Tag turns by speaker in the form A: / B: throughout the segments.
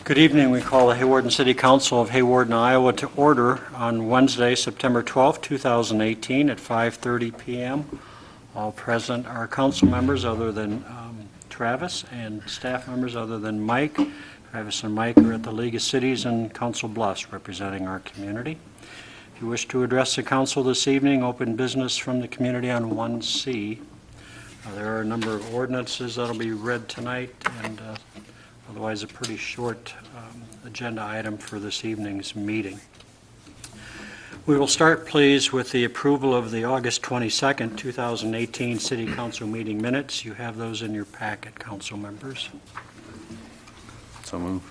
A: Good evening. We call the Hawarden City Council of Hawarden, Iowa to order on Wednesday, September 12, 2018 at 5:30 p.m. All present are council members other than Travis and staff members other than Mike. Travis and Mike are at the League of Cities and Council Bluffs representing our community. If you wish to address the council this evening, open business from the community on 1C. There are a number of ordinances that will be read tonight and otherwise a pretty short agenda item for this evening's meeting. We will start, please, with the approval of the August 22nd, 2018 City Council meeting minutes. You have those in your packet, council members.
B: So move.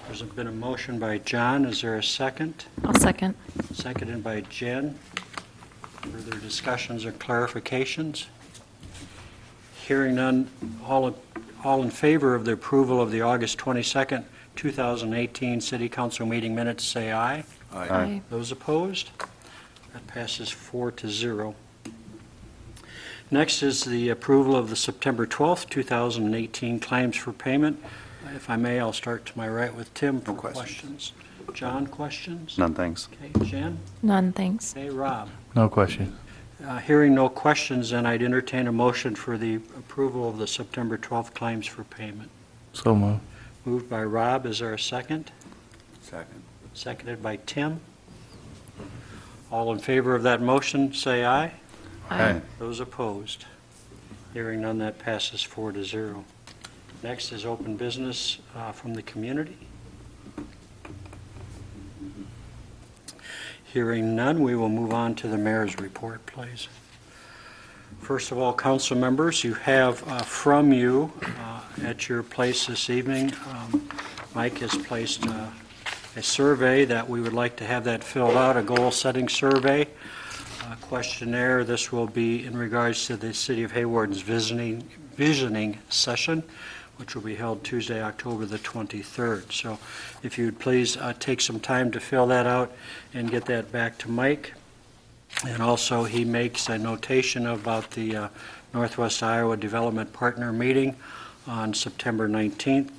A: There's been a motion by John. Is there a second?
C: I'll second.
A: Seconded by Jen. Further discussions or clarifications? Hearing none, all in favor of the approval of the August 22nd, 2018 City Council meeting minutes, say aye.
C: Aye.
A: Those opposed? That passes 4-0. Next is the approval of the September 12th, 2018 claims for payment. If I may, I'll start to my right with Tim for questions. John, questions?
B: None, thanks.
A: Okay, Jen?
C: None, thanks.
A: Okay, Rob?
D: No question.
A: Hearing no questions, then I'd entertain a motion for the approval of the September 12th claims for payment.
D: So move.
A: Moved by Rob. Is there a second?
B: Second.
A: Seconded by Tim. All in favor of that motion, say aye.
B: Aye.
A: Those opposed? Hearing none, that passes 4-0. Next is open business from the community. Hearing none, we will move on to the mayor's report, please. First of all, council members, you have from you at your place this evening, Mike has placed a survey that we would like to have that filled out, a goal-setting survey, questionnaire. This will be in regards to the City of Hawarden's visioning session, which will be held Tuesday, October the 23rd. So if you would please take some time to fill that out and get that back to Mike. And also he makes a notation about the Northwest Iowa Development Partner meeting on September 19th.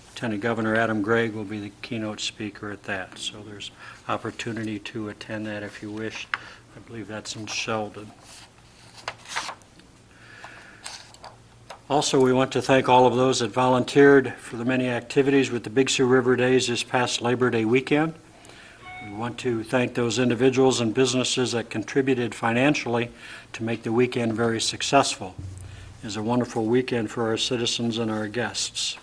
A: Lieutenant Governor Adam Gregg will be the keynote speaker at that. So there's opportunity to attend that if you wish. I believe that's in Sheldon. Also, we want to thank all of those that volunteered for the many activities with the Big Sioux River Days this past Labor Day weekend. We want to thank those individuals and businesses that contributed financially to make the weekend very successful. It was a wonderful weekend for our citizens and our guests.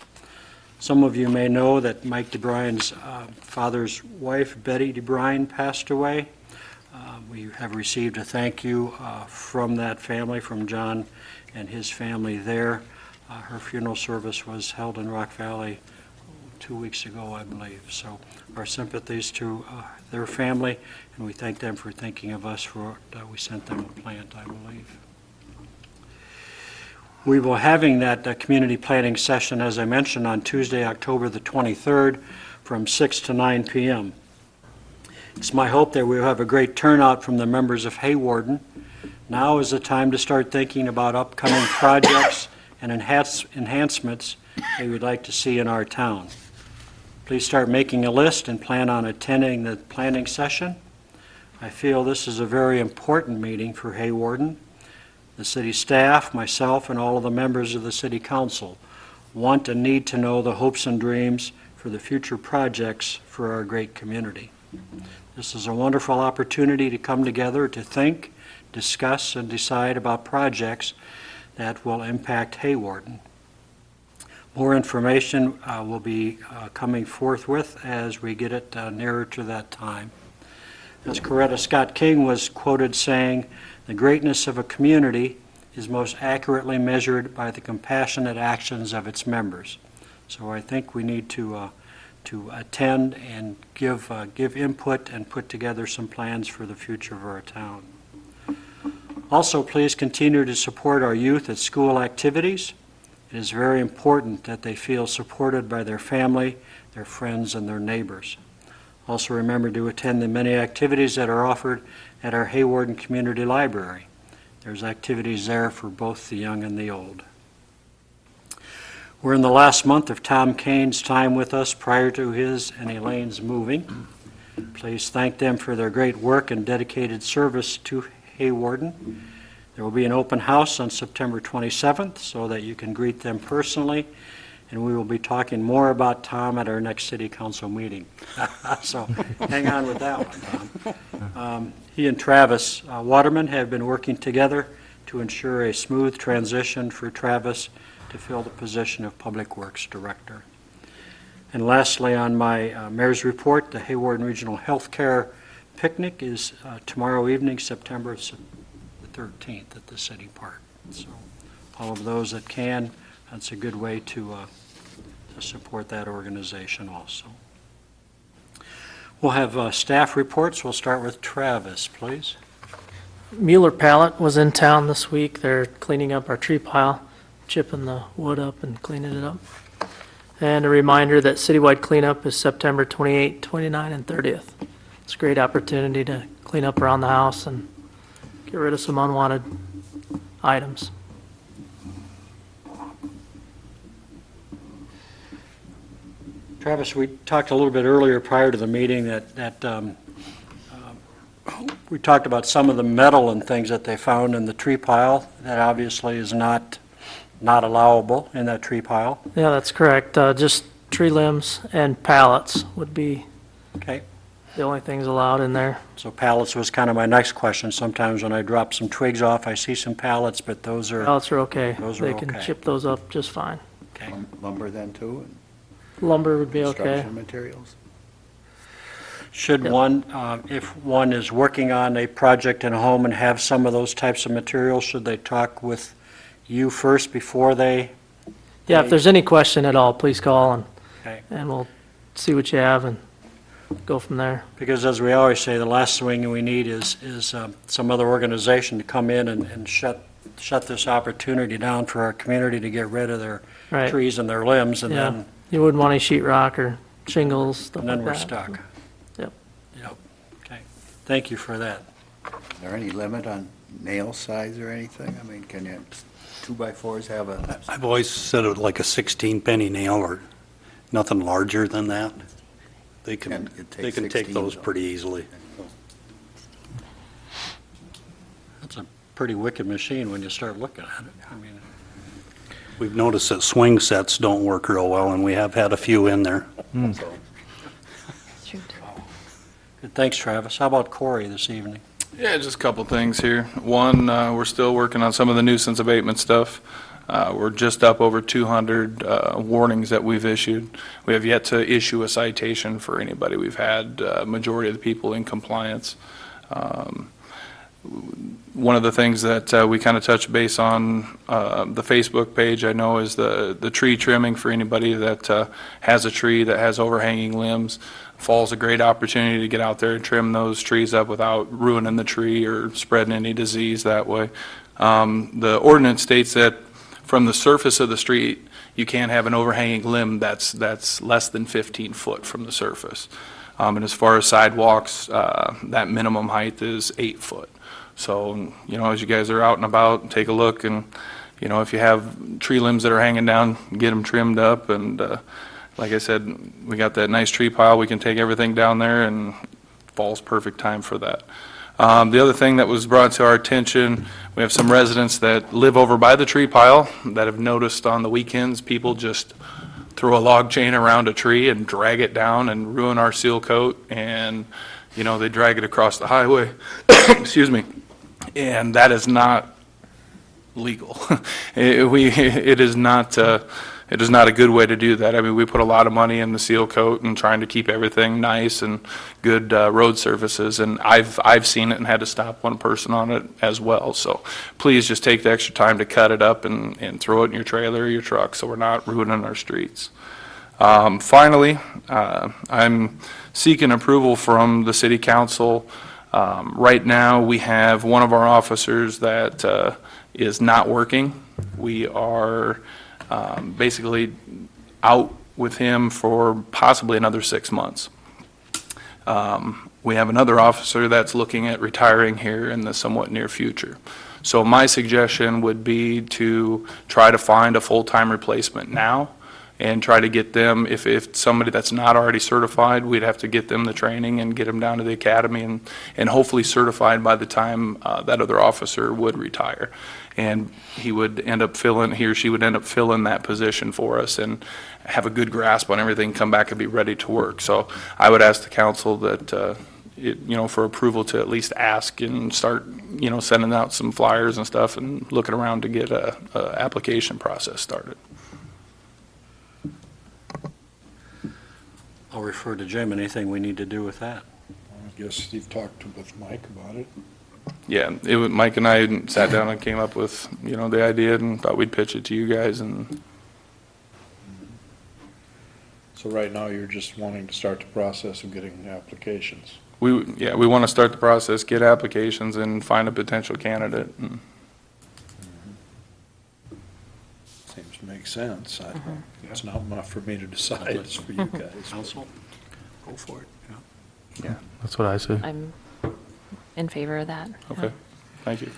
A: Some of you may know that Mike DeBrien's father's wife, Betty DeBrien, passed away. We have received a thank you from that family, from John and his family there. Her funeral service was held in Rock Valley 2 weeks ago, I believe. So our sympathies to their family, and we thank them for thinking of us for we sent them a plant, I believe. We will having that community planning session, as I mentioned, on Tuesday, October the 23rd from 6 to 9 p.m. It's my hope that we will have a great turnout from the members of Hawarden. Now is the time to start thinking about upcoming projects and enhancements that we'd like to see in our town. Please start making a list and plan on attending the planning session. I feel this is a very important meeting for Hawarden. The city staff, myself, and all of the members of the city council want and need to know the hopes and dreams for the future projects for our great community. This is a wonderful opportunity to come together to think, discuss, and decide about projects that will impact Hawarden. More information will be coming forthwith as we get it nearer to that time. As Coretta Scott King was quoted saying, "The greatness of a community is most accurately measured by the compassionate actions of its members." So I think we need to attend and give input and put together some plans for the future of our town. Also, please continue to support our youth at school activities. It is very important that they feel supported by their family, their friends, and their neighbors. Also remember to attend the many activities that are offered at our Hawarden Community Library. There's activities there for both the young and the old. We're in the last month of Tom Kane's time with us prior to his and Elaine's moving. Please thank them for their great work and dedicated service to Hawarden. There will be an open house on September 27th so that you can greet them personally, and we will be talking more about Tom at our next city council meeting. So hang on with that one, Tom. He and Travis Waterman have been working together to ensure a smooth transition for Travis to fill the position of Public Works Director. And lastly, on my mayor's report, the Hawarden Regional Healthcare Picnic is tomorrow evening, September the 13th at the City Park. So all of those that can, that's a good way to support that organization also. We'll have staff reports. We'll start with Travis, please.
C: Mueller Pallet was in town this week. They're cleaning up our tree pile, chipping the wood up and cleaning it up. And a reminder that citywide cleanup is September 28, 29, and 30th. It's a great opportunity to clean up around the house and get rid of some unwanted items.
A: Travis, we talked a little bit earlier prior to the meeting that we talked about some of the metal and things that they found in the tree pile that obviously is not allowable in that tree pile.
C: Yeah, that's correct. Just tree limbs and pallets would be
A: Okay,
C: the only things allowed in there.
A: so pallets was kind of my next question. Sometimes when I drop some twigs off, I see some pallets, but those are,
C: Pallets are okay.
A: Those are
C: They can
A: okay.
C: chip those up just fine.
A: okay.
B: Lumber then too,
C: Lumber would be
B: and
C: okay.
B: construction materials?
A: Should
C: Yep.
A: one, if one is working on a project in a home and have some of those types of materials, should they talk with you first before they?
C: Yeah, if there's any question at all, please call
A: Okay.
C: and we'll see what you have and go from there.
A: Because as we always say, the last thing we need is some other organization to come in and shut this opportunity down for our community to get rid of their
C: Right.
A: trees and their limbs, and
C: Yeah.
A: then
C: You wouldn't want any sheetrock or shingles, stuff
A: and
C: like
A: then
C: that.
A: we're stuck.
C: Yep.
A: Yep. Okay. Thank you for that.
B: Is there any limit on nail size or anything? I mean, can you, 2x4s have a,
D: I've always said it like a 16 penny nail or nothing larger than that. They can,
B: And it takes
D: they can take
B: 16
D: those
B: though.
D: pretty easily.
A: That's a pretty wicked machine when you start looking at it. I mean,
D: We've noticed that swing sets don't work real well, and we have had a few in there. So,
A: good. Thanks, Travis. How about Corey this evening?
E: Yeah, just a couple things here. One, we're still working on some of the nuisance abatement stuff. We're just up over 200 warnings that we've issued. We have yet to issue a citation for anybody. We've had majority of the people in compliance. One of the things that we kind of touch base on the Facebook page, I know, is the tree trimming for anybody that has a tree that has overhanging limbs. Fall's a great opportunity to get out there and trim those trees up without ruining the tree or spreading any disease that way. The ordinance states that from the surface of the street, you can't have an overhanging limb that's less than 15 foot from the surface. And as far as sidewalks, that minimum height is 8 foot. So, you know, as you guys are out and about, take a look, and, you know, if you have tree limbs that are hanging down, get them trimmed up. And like I said, we got that nice tree pile. We can take everything down there, and fall's perfect time for that. The other thing that was brought to our attention, we have some residents that live over by the tree pile that have noticed on the weekends people just throw a log chain around a tree and drag it down and ruin our seal coat, and, you know, they drag it across the highway. Excuse me. And that is not legal. It is not a good way to do that. I mean, we put a lot of money in the seal coat and trying to keep everything nice and good road surfaces, and I've seen it and had to stop one person on it as well. So please just take the extra time to cut it up and throw it in your trailer or your truck so we're not ruining our streets. Finally, I'm seeking approval from the City Council. Right now, we have one of our officers that is not working. We are basically out with him for possibly another 6 months. We have another officer that's looking at retiring here in the somewhat near future. So my suggestion would be to try to find a full-time replacement now and try to get them, if somebody that's not already certified, we'd have to get them the training and get them down to the academy and hopefully certified by the time that other officer would retire. And he would end up he or she would end up filling that position for us and have a good grasp on everything, come back and be ready to work. So I would ask the council that, for approval to at least ask and start, sending out some flyers and stuff and looking around to get a application process started.
A: I'll refer to Jim. Anything we need to do with that?
F: I guess you've talked with Mike about it.
E: Yeah, Mike and I sat down and came up with, the idea and thought we'd pitch it to you guys. And
F: So right now, you're just wanting to start the process of getting applications.
E: we want to start the process, get applications and find a potential candidate. And
F: Seems to make sense. It's not for me to decide, it's for you guys.
A: Council? Go for it. Yeah.
E: yeah, that's what I say.
G: I'm in favor of that.
E: Okay, thank you.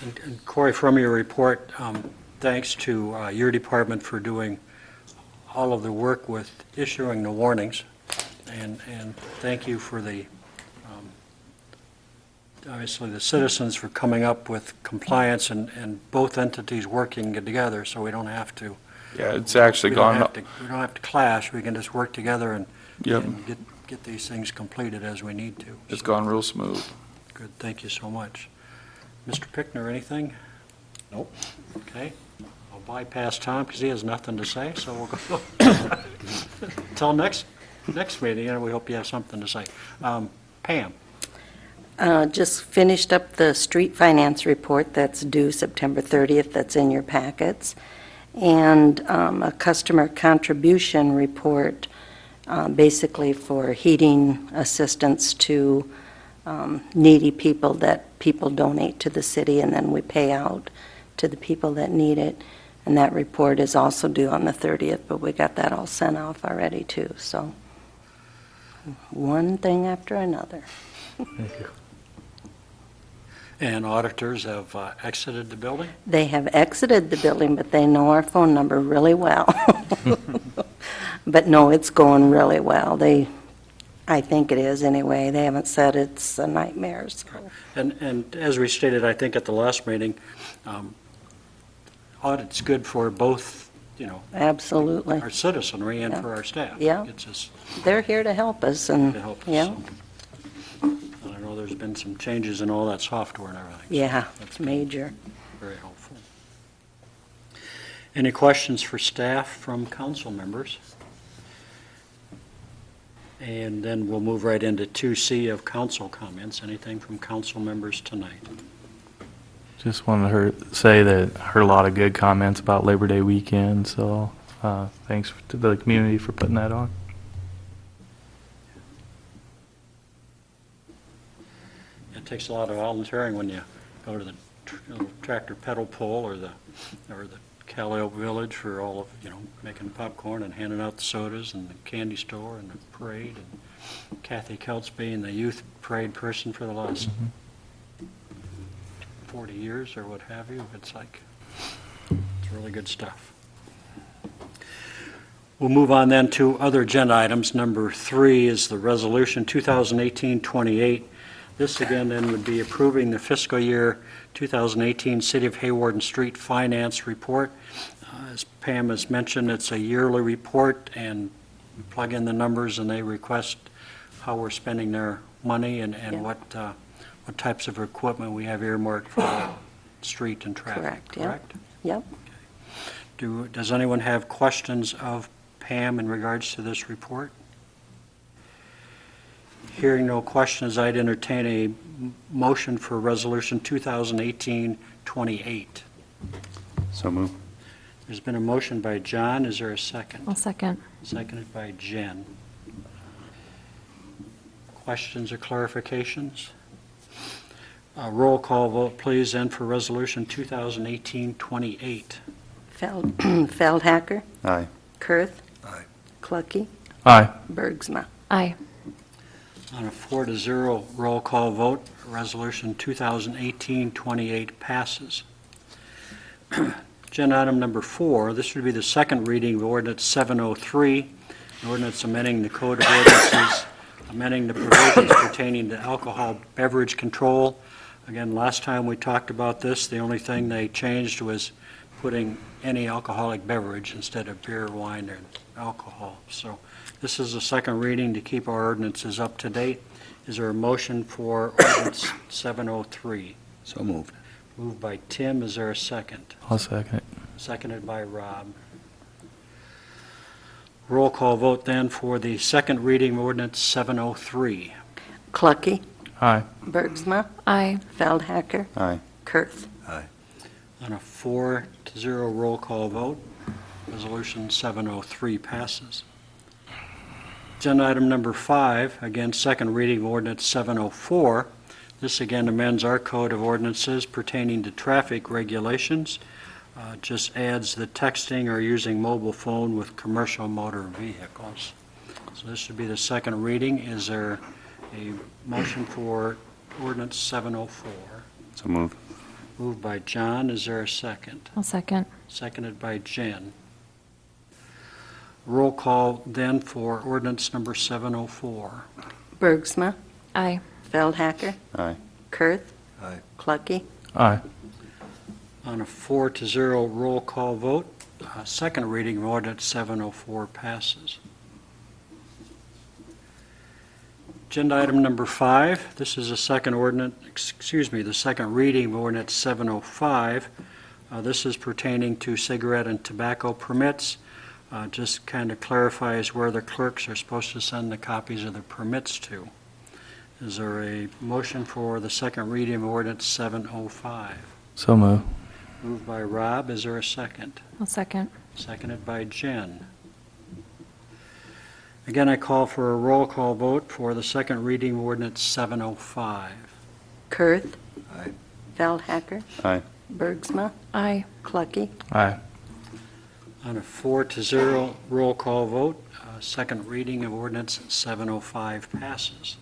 A: And Corey, from your report, thanks to your department for doing all of the work with issuing the warnings, and thank you for the, obviously, the citizens for coming up with compliance and both entities working together, so we don't have to.
E: Yeah, it's actually
A: we don't
E: gone.
A: have to clash. We can just work together and
E: Yep.
A: get these things completed as we need to.
E: It's gone real smooth.
A: Good, thank you so much. Mr. Pickner, anything?
F: Nope.
A: Okay, I'll bypass Tom because he has nothing to say, so we'll go. Till next meeting, and we hope you have something to say. Pam?
H: Just finished up the street finance report that's due September 30th, that's in your packets, and a customer contribution report, basically for heating assistance to needy people that people donate to the city, and then we pay out to the people that need it. And that report is also due on the 30th, but we got that all sent off already too, so one thing after another.
F: Thank you.
A: And auditors have exited the building?
H: They have exited the building, but they know our phone number really well. But no, it's going really well. I think it is anyway. They haven't said it's a nightmare, so.
A: And as we stated, I think at the last meeting, audit's good for both,
H: Absolutely.
A: our citizenry and
H: Yeah.
A: for our staff.
H: Yeah.
A: It's just
H: They're here to help us, and,
A: to help us.
H: yeah,
A: so. And I know there's been some changes in all that software and everything. so
H: yeah,
A: that's
H: it's major.
A: very helpful. Any questions for staff from council members? And then we'll move right into 2C of council comments. Anything from council members tonight?
I: Just wanted to say that I heard a lot of good comments about Labor Day weekend, so thanks to the community for putting that on.
A: It takes a lot of volunteering when you go to the tractor pedal pull or the Calliope Village for all of, making popcorn and handing out the sodas, and the candy store and the parade, and Kathy Keltz being the youth parade person for the last 40 years or what have you. It's really good stuff. We'll move on then to other agenda items. Number 3 is the resolution 2018-28. This again then would be approving the fiscal year 2018 City of Hawarden Street Finance Report. As Pam has mentioned, it's a yearly report, and we plug in the numbers and they request how we're spending their money and
H: Yeah.
A: what types of equipment we have earmarked for the street and traffic.
H: Correct, yeah.
A: Correct?
H: Yep.
A: Does anyone have questions of Pam in regards to this report? Hearing no questions, I'd entertain a motion for Resolution 2018-28.
B: So move.
A: There's been a motion by John. Is there a second?
G: I'll second.
A: Seconded by Jen. Questions or clarifications? Roll call vote, please, and for Resolution 2018-28.
H: Feldhacker,
B: Aye.
H: Kurth,
B: Aye.
H: Clucky,
I: Aye.
H: Bergsma.
G: Aye.
A: On a 4-0 roll call vote, Resolution 2018-28 passes. Agenda item number 4, this would be the second reading of ordinance 703, an ordinance amending the Code of Ordinances, amending the provisions pertaining to alcohol beverage control. Again, last time we talked about this, the only thing they changed was putting any alcoholic beverage instead of beer, wine, or alcohol. So this is a second reading to keep our ordinances up to date. Is there a motion for ordinance 703?
B: So moved.
A: Moved by Tim, is there a second?
I: I'll second it.
A: Seconded by Rob. Roll call vote then for the second reading of ordinance 703.
H: Clucky,
I: Aye.
H: Bergsma,
G: Aye.
H: Feldhacker,
B: Aye.
H: Kurth.
A: On a 4-0 roll call vote, resolution 703 passes. Agenda item number 5, again, second reading of ordinance 704. This again amends our code of ordinances pertaining to traffic regulations. Just adds the texting or using mobile phone with commercial motor vehicles. So this should be the second reading. Is there a motion for ordinance 704?
B: So moved.
A: Moved by John, is there a second?
G: I'll second.
A: Seconded by Jen. Roll call then for ordinance number 704.
H: Bergsma,
G: Aye.
H: Feldhacker,
B: Aye.
H: Kurth.
B: Aye.
H: Clucky,
I: Aye.
A: On a 4-0 roll call vote, second reading of ordinance 704 passes. Agenda item number 5, this is a second the second reading of ordinance 705. This is pertaining to cigarette and tobacco permits. Just kind of clarifies where the clerks are supposed to send the copies of the permits to. Is there a motion for the second reading of ordinance 705?
I: So move.
A: Moved by Rob, is there a second?
G: I'll second.
A: Seconded by Jen. Again, I call for a roll call vote for the second reading of ordinance 705.
H: Kurth.
B: Aye.
H: Feldhacker,
B: Aye.
H: Bergsma,
G: Aye.
H: Clucky,
I: Aye.
A: On a 4-0 roll call vote, second reading of ordinance 705 passes.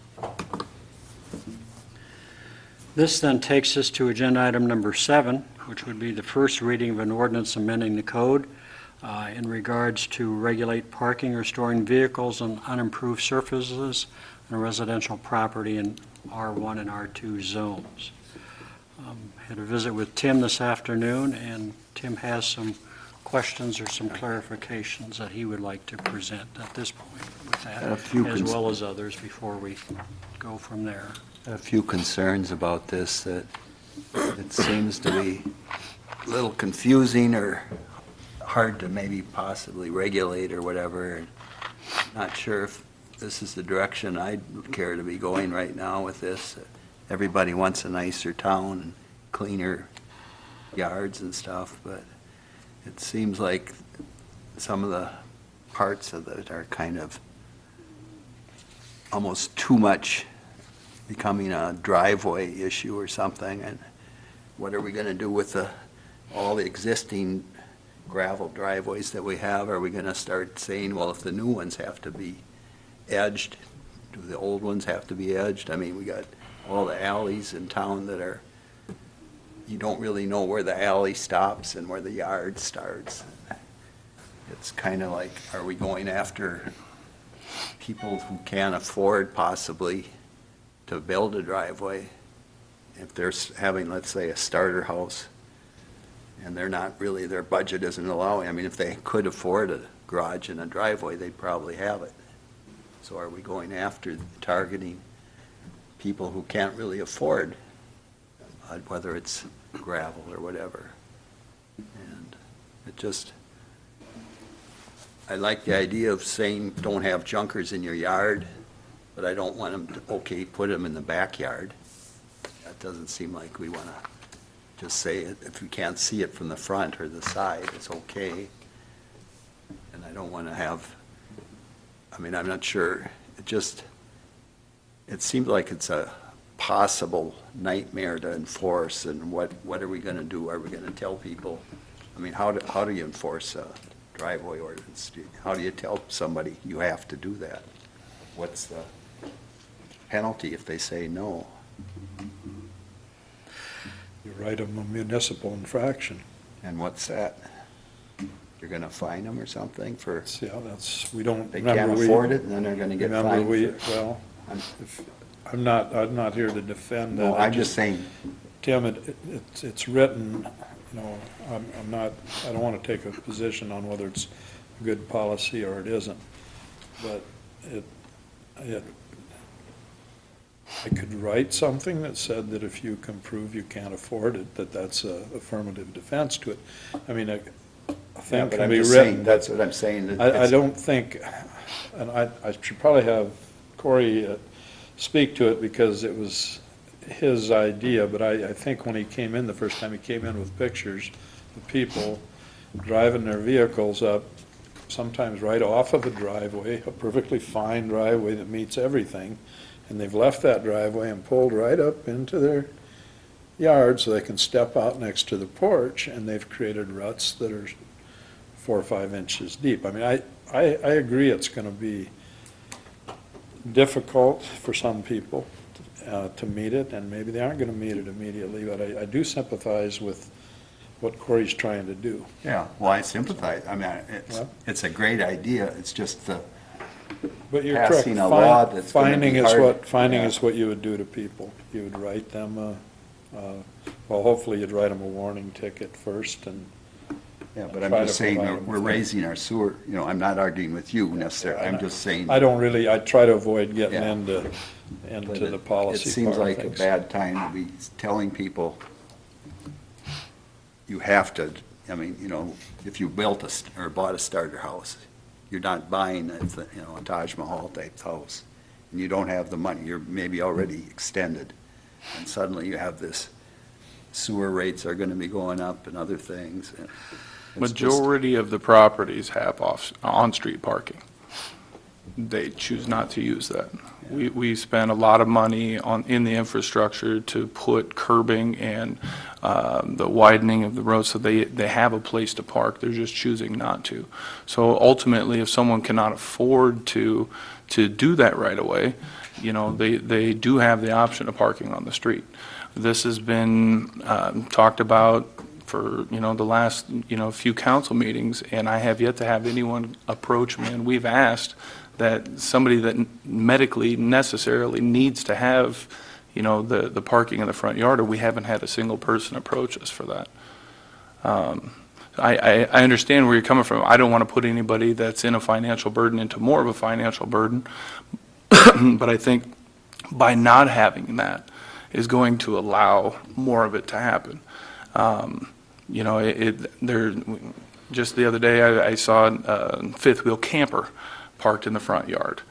A: This then takes us to agenda item number 7, which would be the first reading of an ordinance amending the code in regards to regulate parking or storing vehicles on unimproved surfaces on a residential property in R1 and R2 zones. Had a visit with Tim this afternoon, and Tim has some questions or some clarifications that he would like to present at this point with that,
B: A few
A: as
B: cons-
A: well as others before we go from there.
B: A few concerns about this, that it seems to be a little confusing or hard to maybe possibly regulate or whatever. And not sure if this is the direction I'd care to be going right now with this. Everybody wants a nicer town and cleaner yards and stuff, but it seems like some of the parts of it are kind of almost too much becoming a driveway issue or something. And what are we going to do with all the existing gravel driveways that we have? Are we going to start saying, well, if the new ones have to be edged, do the old ones have to be edged? I mean, we got all the alleys in town that are, you don't really know where the alley stops and where the yard starts. It's kind of like, are we going after people who can't afford possibly to build a driveway? If they're having, let's say, a starter house, and they're not really, their budget isn't allowing, I mean, if they could afford a garage and a driveway, they'd probably have it. So are we going after targeting people who can't really afford, whether it's gravel or whatever? And it just, I like the idea of saying, don't have junkers in your yard, but I don't want them to, okay, put them in the backyard. That doesn't seem like we want to just say it, if we can't see it from the front or the side, it's okay. And I don't want to have, I mean, I'm not sure, it seems like it's a possible nightmare to enforce, and what are we going to do? Are we going to tell people, I mean, how do you enforce a driveway ordinance? How do you tell somebody you have to do that? What's the penalty if they say no?
F: You write them a municipal infraction.
B: And what's that? You're gonna fine them or something for,
F: Yeah, that's, we don't,
B: they
F: remember
B: can't
F: we.
B: afford it, and then they're gonna get
F: Remember
B: fined?
F: we,
B: for-
F: well,
B: I'm-
F: I'm not here to defend that.
B: No,
F: I
B: I'm just saying,
F: Tim, it's written, you know, I'm not, I don't want to take a position on whether it's a good policy or it isn't, but I could write something that said that if you can prove you can't afford it, that's a affirmative defense to it. I mean, a
B: yeah,
F: thing
B: but
F: can
B: I'm
F: be
B: just saying,
F: written.
B: that's what I'm saying. that
F: I
B: it's-
F: don't think, and I should probably have Corey speak to it because it was his idea, but I think when he came in, the first time he came in with pictures of people driving their vehicles up, sometimes right off of a driveway, a perfectly fine driveway that meets everything, and they've left that driveway and pulled right up into their yard so they can step out next to the porch, and they've created ruts that are 4 or 5 inches deep. I mean, I agree it's gonna be difficult for some people to meet it, and maybe they aren't gonna meet it immediately, but I do sympathize with what Corey's trying to do.
B: Yeah, well, I sympathize. I mean,
F: Well-
B: it's a great idea. It's just the,
F: But you're correct.
B: Passing a law that's gonna
F: Finding
B: be
F: is
B: hard.
F: finding
B: Yeah.
F: is what you would do to people. You would write them well, hopefully you'd write them a warning ticket first, and
B: yeah, but I'm
F: Try to
B: just saying,
F: provide them
B: we're
F: with
B: raising our sewer, you know, I'm not arguing with you necessarily. I'm just saying.
F: I don't really, I try to avoid getting
B: Yeah.
F: into
B: but
F: the policy
B: It seems
F: part of
B: like a
F: things.
B: bad time to be telling people you have to, I mean, you know, if you built or bought a starter house, you're not buying a Taj Mahal type house, and you don't have the money, you're maybe already extended, and suddenly you have this sewer rates are gonna be going up and other things. and it's just-
E: Majority of the properties have on-street parking. They choose not to use that. We spend a lot of money in the infrastructure to put curbing and the widening of the road so they have a place to park. They're just choosing not to. So ultimately, if someone cannot afford to do that right away, you know, they do have the option of parking on the street. This has been talked about for, you know, the last, you know, few council meetings, and I have yet to have anyone approach me, and we've asked that somebody that medically necessarily needs to have, you know, the parking in the front yard, or we haven't had a single person approach us for that. I understand where you're coming from. I don't want to put anybody that's in a financial burden into more of a financial burden, but I think by not having that is going to allow more of it to happen. You know, just the other day, I saw a fifth-wheel camper parked in the front yard.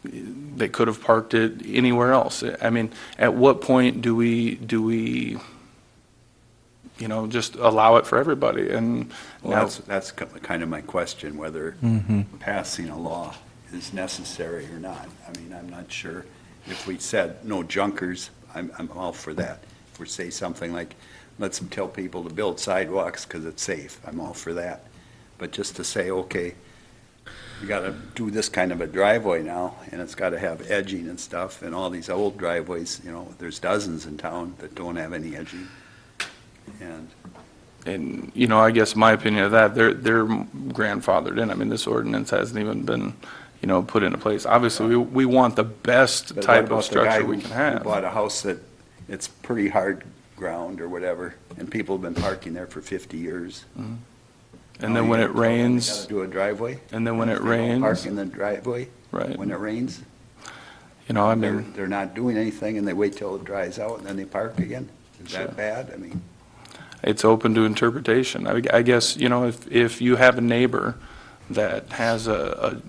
E: They could have parked it anywhere else. I mean, at what point do we, you know, just allow it for everybody? And
B: Well,
E: now,
B: that's kind of my question, whether passing a law is necessary or not. I mean, I'm not sure. If we said no junkers, I'm all for that. If we say something like, let's tell people to build sidewalks because it's safe, I'm all for that. But just to say, okay, we got to do this kind of a driveway now, and it's got to have edging and stuff, and all these old driveways, you know, there's dozens in town that don't have any edging.
E: and, you know, I guess my opinion of that, they're grandfathered in. I mean, this ordinance hasn't even been, you know, put into place. Obviously, we want the best
B: But
E: type
B: what
E: of
B: about the guy
E: structure we
B: who
E: can have.
B: bought a house that it's pretty hard ground or whatever, and people have been parking there for 50 years?
E: And then when it
B: Got
E: rains,
B: to do a driveway?
E: and then when it
B: They don't Park
E: rains,
B: in the driveway
E: right,
B: when it rains?
E: you know, I mean,
B: They're not doing anything, and they wait till it dries out, and then they park again? Is
E: Sure.
B: that bad? I mean,
E: it's open to interpretation. I guess, you know, if you have a neighbor that has a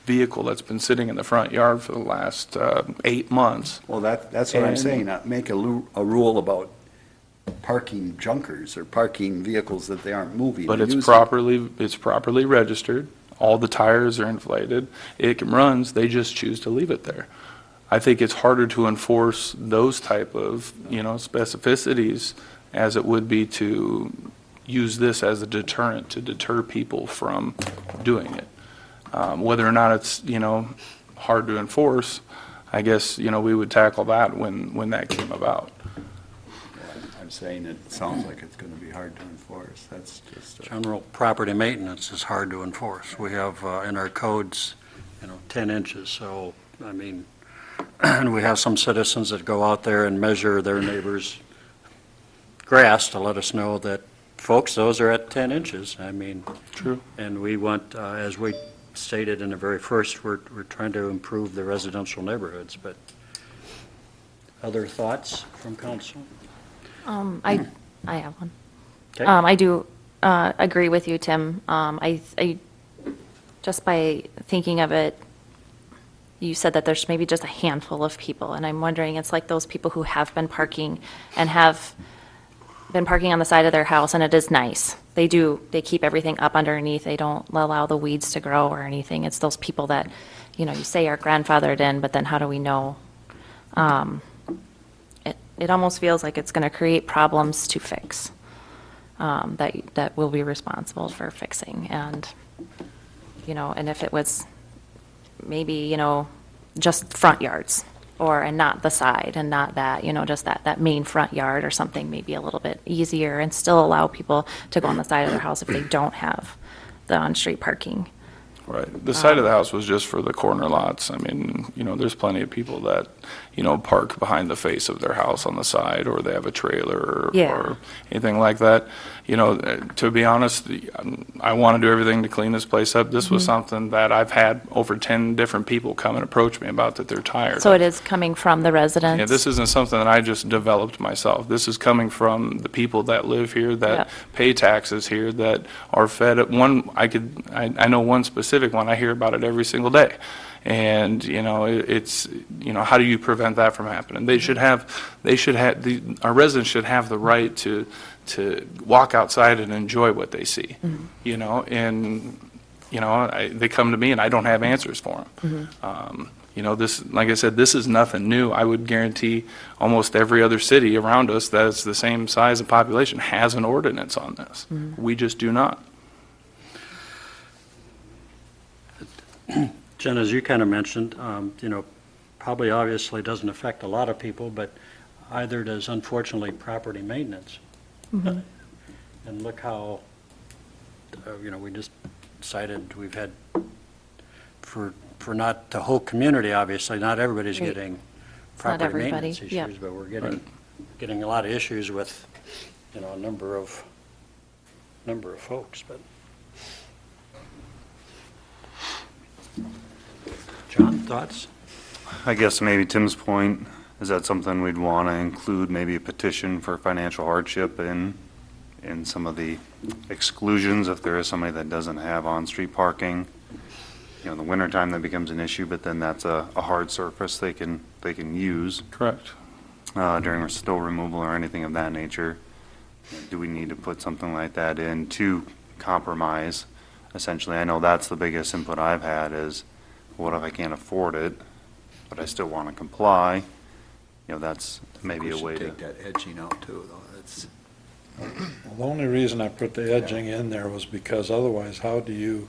E: vehicle that's been sitting in the front yard for the last 8 months,
B: well, that's what I'm
E: And-
B: saying, make a rule about parking junkers or parking vehicles that they aren't moving.
E: but
B: or
E: it's
B: using.
E: properly registered, all the tires are inflated, it runs, they just choose to leave it there. I think it's harder to enforce those type of, you know, specificities as it would be to use this as a deterrent to deter people from doing it. Whether or not it's, you know, hard to enforce, I guess, we would tackle that when that came about.
B: I'm saying it sounds like it's gonna be hard to enforce. That's just.
A: General property maintenance is hard to enforce. We have in our codes, 10 inches, so, I mean, and we have some citizens that go out there and measure their neighbor's grass to let us know that, folks, those are at 10 inches. I mean.
E: True.
A: And we want, as we stated in the very first, we're trying to improve the residential neighborhoods, but other thoughts from council?
G: I have one.
A: Okay.
G: I do agree with you, Tim. I just by thinking of it, you said that there's maybe just a handful of people, and I'm wondering, it's like those people who have been parking and have been parking on the side of their house, and it is nice. They keep everything up underneath. They don't allow the weeds to grow or anything. It's those people that, you say are grandfathered in, but then how do we know? It almost feels like it's going to create problems to fix, that we'll be responsible for fixing. And, and if it was maybe, just front yards, and not the side, and not that, just that main front yard or something, maybe a little bit easier, and still allow people to go on the side of their house if they don't have the on-street parking.
E: Right. The side of the house was just for the corner lots. I mean, there's plenty of people that, park behind the face of their house on the side, or they have a trailer or anything like that. To be honest, I want to do everything to clean this place up. This was something that I've had over 10 different people come and approach me about, that they're tired
G: So
E: of.
G: it is coming from the residents?
E: Yeah, this isn't something that I just developed myself. This is coming from the people that live here, that pay taxes here, that are fed. I know one specific one. I hear about it every single day. And, it's, how do you prevent that from happening? Our residents should have the right to walk outside and enjoy what they see, and, they come to me and I don't have answers for them. This, like I said, this is nothing new. I would guarantee almost every other city around us that's the same size and population has an ordinance on this. We just do not.
A: Jen, as you kind of mentioned, probably obviously doesn't affect a lot of people, but either does, unfortunately, property maintenance. And look how, we just cited, we've had, for not the whole community, obviously, not everybody's
G: Right.
A: getting
G: It's not
A: property
G: everybody,
A: maintenance issues,
G: yeah.
A: but we're getting a lot of issues with, a number of folks, but. John, thoughts?
J: I guess maybe Tim's point, is that something we'd want to include, maybe a petition for financial hardship in some of the exclusions, if there is somebody that doesn't have on-street parking? In the wintertime, that becomes an issue, but then that's a hard surface they can use
E: Correct.
J: during snow removal or anything of that nature. Do we need to put something like that in to compromise? Essentially, I know that's the biggest input I've had is, what if I can't afford it, but I still want to comply? That's maybe a way
B: We
J: to.
B: should take that edging out too, though. That's.
F: Well, the only reason I put the edging in there was because otherwise, how do you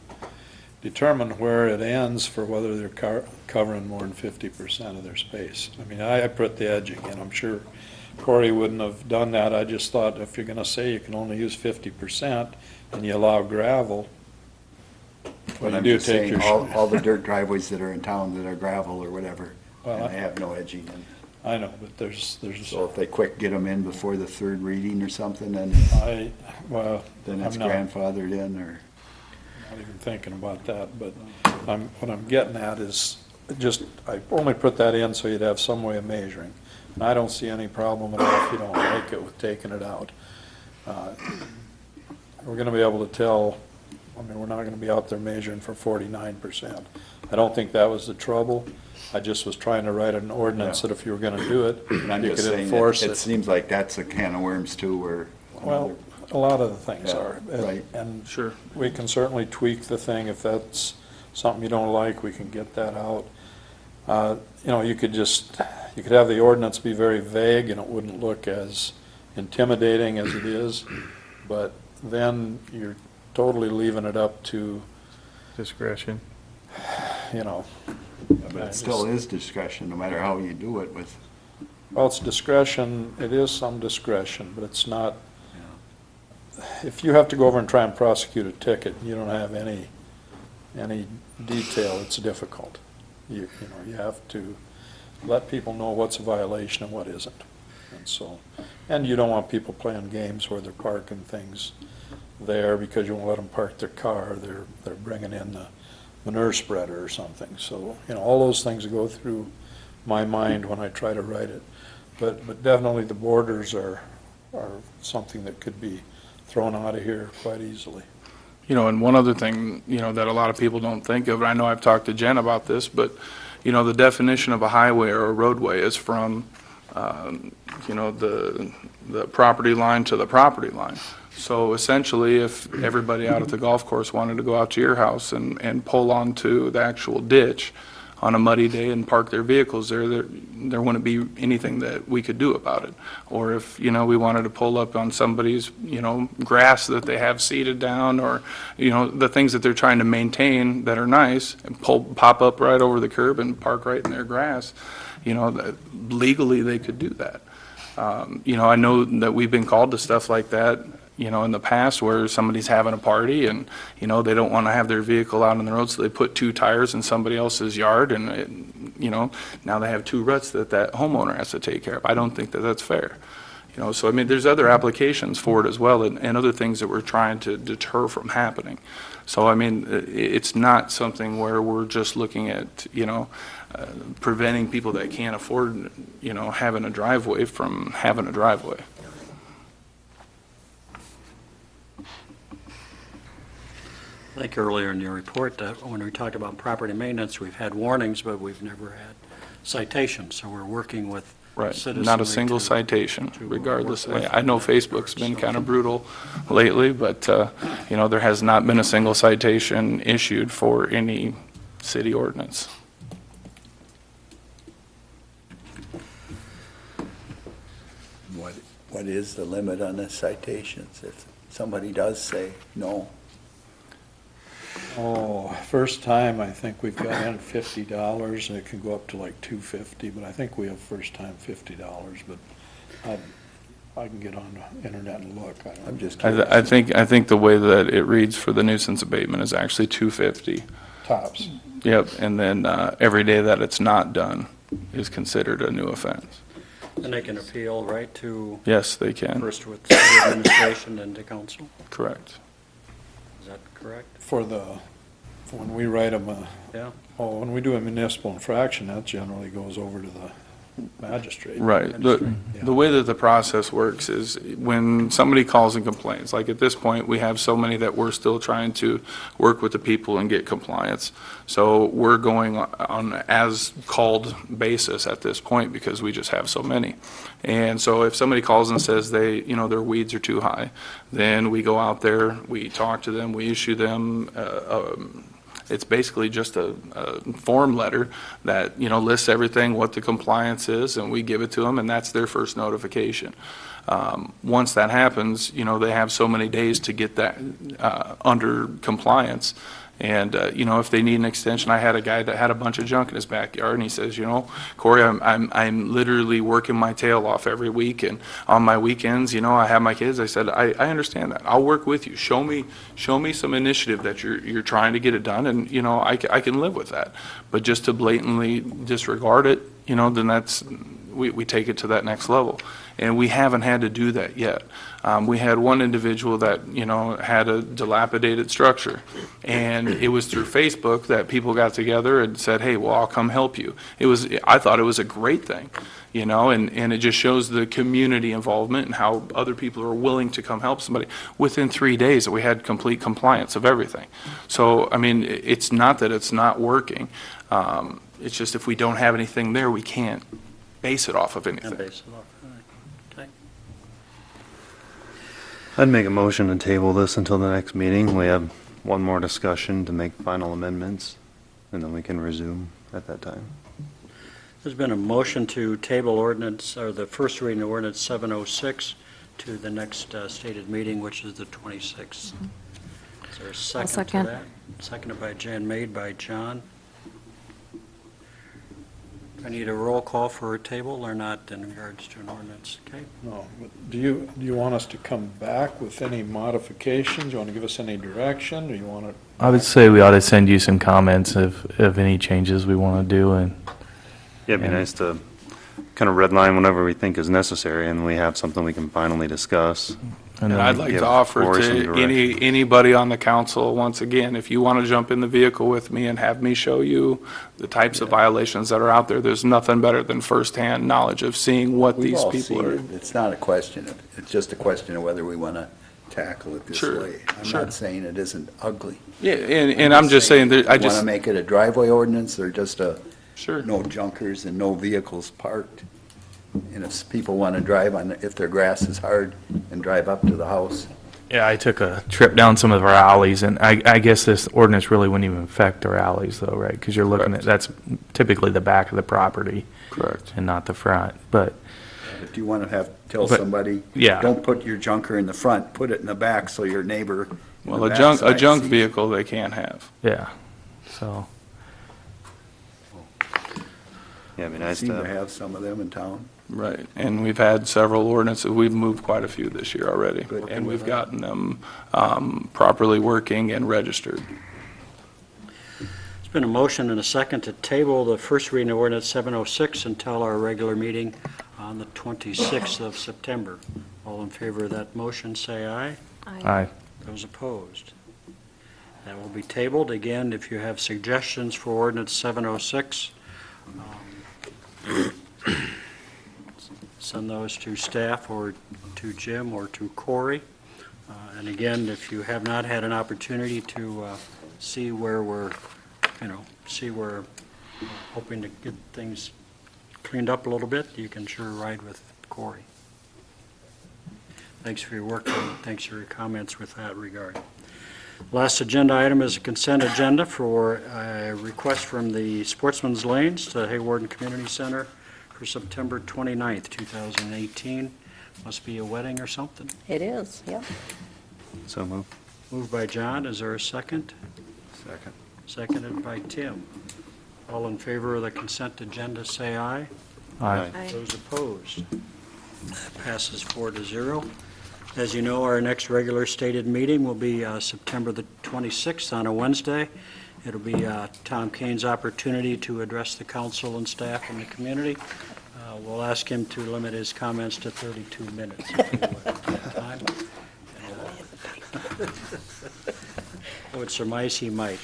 F: determine where it ends for whether they're covering more than 50% of their space? I mean, I put the edging in. I'm sure Corey wouldn't have done that. I just thought if you're going to say you can only use 50% and you allow gravel,
B: But
F: you
B: I'm
F: do
B: just
F: take
B: saying,
F: your.
B: all the dirt driveways that are in town that are gravel or whatever,
F: Well,
B: and they have no edging in.
F: I know, but there's,
B: So if they quick get them in before the third reading or something, then
F: then
B: it's
F: I'm not
B: grandfathered in, or?
F: even thinking about that, but what I'm getting at is just, I only put that in so you'd have some way of measuring. And I don't see any problem at all if you don't like it with taking it out. We're gonna be able to tell, we're not gonna be out there measuring for 49%. I don't think that was the trouble. I just was trying to write an ordinance that if you were gonna do it,
B: And I'm
F: you
B: just
F: could
B: saying,
F: enforce
B: it
F: it.
B: seems like that's a can of worms too, where.
F: Well, a lot of the things
B: Yeah,
F: are.
B: right.
F: And
E: Sure.
F: we can certainly tweak the thing. If that's something you don't like, we can get that out. You could have the ordinance be very vague and it wouldn't look as intimidating as it is, but then you're totally leaving it up to,
I: Discretion.
B: But it still is discretion, no matter how you do it with,
F: Well, it's discretion, it is some discretion, but it's not, if you have to go over and try and prosecute a ticket, and you don't have any detail, it's difficult. You know, you have to let people know what's a violation and what isn't. And so, and you don't want people playing games where they're parking things there because you won't let them park their car, they're bringing in the manure spreader or something. So, you know, all those things go through my mind when I try to write it. But definitely the borders are something that could be thrown out of here quite easily.
E: You know, and one other thing, you know, that a lot of people don't think of, and I know I've talked to Jen about this, but, you know, the definition of a highway or a roadway is from, you know, the property line to the property line. So essentially, if everybody out at the golf course wanted to go out to your house and pull onto the actual ditch on a muddy day and park their vehicles there wouldn't be anything that we could do about it. Or if, you know, we wanted to pull up on somebody's, you know, grass that they have seeded down, or, you know, the things that they're trying to maintain that are nice, and pop up right over the curb and park right in their grass, you know, legally they could do that. You know, I know that we've been called to stuff like that, you know, in the past where somebody's having a party and, you know, they don't want to have their vehicle out on the road, so they put 2 tires in somebody else's yard, and, you know, now they have 2 ruts that homeowner has to take care of. I don't think that that's fair. You know, so I mean, there's other applications for it as well, and other things that we're trying to deter from happening. So I mean, it's not something where we're just looking at, you know, preventing people that can't afford, you know, having a driveway from having a driveway.
A: I think earlier in your report, when we talked about property maintenance, we've had warnings, but we've never had citations, so we're working with
E: Right,
A: citizenry
E: not a single
A: to-
E: citation,
A: to
E: regardless.
A: work with
E: I know
A: that
E: Facebook's
A: regard,
E: been
A: so-
E: kind of brutal lately, but, you know, there has not been a single citation issued for any city ordinance.
B: what is the limit on the citations? If somebody does say no,
F: Oh, first time, I think we've got in $50, and it can go up to like $250, but I think we have first time $50, but I can get on the internet and look. I don't-
B: I'm just curious.
E: I think the way that it reads for the nuisance abatement is actually $250.
F: Tops.
E: Yep, and then every day that it's not done is considered a new offense.
A: And they can appeal, right, to
E: Yes, they can,
A: first with city administration and to council?
E: correct.
A: Is that correct?
F: When we write them,
A: Yeah?
F: when we do a municipal infraction, that generally goes over to the magistrate.
E: Right. The way that the process works is when somebody calls and complains, like at this point, we have so many that we're still trying to work with the people and get compliance. So we're going on as called basis at this point because we just have so many. And so if somebody calls and says you know, their weeds are too high, then we go out there, we talk to them, we issue them it's basically just a form letter that, you know, lists everything, what the compliance is, and we give it to them, and that's their first notification. Once that happens, you know, they have so many days to get that under compliance. And, you know, if they need an extension, I had a guy that had a bunch of junk in his backyard, and he says, you know, Corey, I'm literally working my tail off every week, and on my weekends, you know, I have my kids. I said, I understand that. I'll work with you. Show me some initiative that you're trying to get it done, and, you know, I can live with that. But just to blatantly disregard it, you know, then we take it to that next level. And we haven't had to do that yet. We had one individual that, you know, had a dilapidated structure, and it was through Facebook that people got together and said, hey, well, I'll come help you. I thought it was a great thing, you know, and it just shows the community involvement and how other people are willing to come help somebody. Within 3 days, we had complete compliance of everything. So, I mean, it's not that it's not working. It's just if we don't have anything there, we can't base it off of anything.
A: And base it off. Okay.
J: I'd make a motion to table this until the next meeting. We have one more discussion to make final amendments, and then we can resume at that time.
A: There's been a motion to table ordinance, or the first reading of ordinance 706 to the next stated meeting, which is the 26th. Is there a second to
G: second.
A: that? Seconded by Jan, made by John. I need a roll call for a table or not in regards to an ordinance, okay?
F: No, but do you want us to come back with any modifications? You want to give us any direction, or you want to?
I: I would say we ought to send you some comments of any changes we want to do, and
J: Yeah, it'd be
I: And-
J: nice to kind of redline whatever we think is necessary, and we have something we can finally discuss.
I: and
E: And
I: then
E: I'd like
J: give
E: to offer
J: Cory some
E: to anybody on the council, once again, if you want to jump in the vehicle with me and have me show you the types of violations that are out there, there's nothing better than firsthand knowledge of seeing what
B: We've
E: these
B: all
E: people
B: seen
E: are.
B: it. It's not a question of, it's just a question of whether we want to tackle it this
E: Sure,
B: way. I'm
E: sure.
B: not saying it isn't ugly.
E: Yeah, and I'm just saying that I
B: Want to
E: just,
B: make it a driveway ordinance or just a
E: sure.
B: no junkers and no vehicles parked? And if people want to drive on, if their grass is hard, and drive up to the house.
I: yeah, I took a trip down some of our alleys, and I guess this ordinance really wouldn't even affect our alleys though, right? Because you're looking at,
E: Correct.
I: that's typically the back of the property
E: Correct.
I: and not the front, but
B: But do you want to tell
I: But-
B: somebody,
I: yeah.
B: don't put your junker in the front, put it in the back so your neighbor in
E: Well,
B: the
E: a junk
B: backside sees it?
E: vehicle they can't have.
I: yeah, so.
J: Yeah, it'd be nice
B: Seem to
J: to,
B: have some of them in town.
E: Right, and we've had several ordinances, we've moved quite a few this year already.
B: Good.
E: And we've gotten them properly working and registered.
A: There's been a motion and a second to table the first reading of ordinance 706 until our regular meeting on the 26th of September. All in favor of that motion, say aye.
I: Aye.
A: Those opposed? That will be tabled. Again, if you have suggestions for ordinance 706, send those to staff or to Jim or to Cory. And again, if you have not had an opportunity to see where we're, see where we're hoping to get things cleaned up a little bit, you can sure ride with Cory. Thanks for your work and thanks for your comments with that regard. Last agenda item is a consent agenda for a request from the Sportsman's Lanes to Hawarden Community Center for September 29th, 2018. Must be a wedding or something.
H: It is, yep.
J: so move.
A: Moved by John, is there a second?
B: Second.
A: Seconded by Tim. All in favor of the consent agenda, say aye.
I: Aye.
A: Those opposed? That passes 4-0. As you know, our next regular stated meeting will be September the 26th on a Wednesday. It'll be Tom Kane's opportunity to address the council and staff and the community. We'll ask him to limit his comments to 32 minutes. If he would, at that time. I would surmise he might.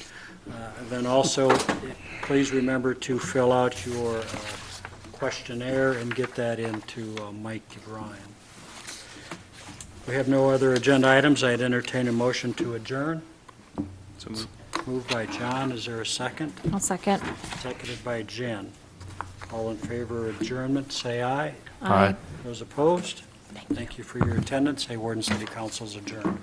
A: Then also, please remember to fill out your questionnaire and get that into Mike Ryan. We have no other agenda items. I'd entertain a motion to adjourn.
E: So move.
A: Moved by John, is there a second?
G: I'll second.
A: Seconded by Jen. All in favor of adjournment, say aye.
I: Aye.
A: Those opposed? Thank you for your attendance. Hawarden City Council's adjourned.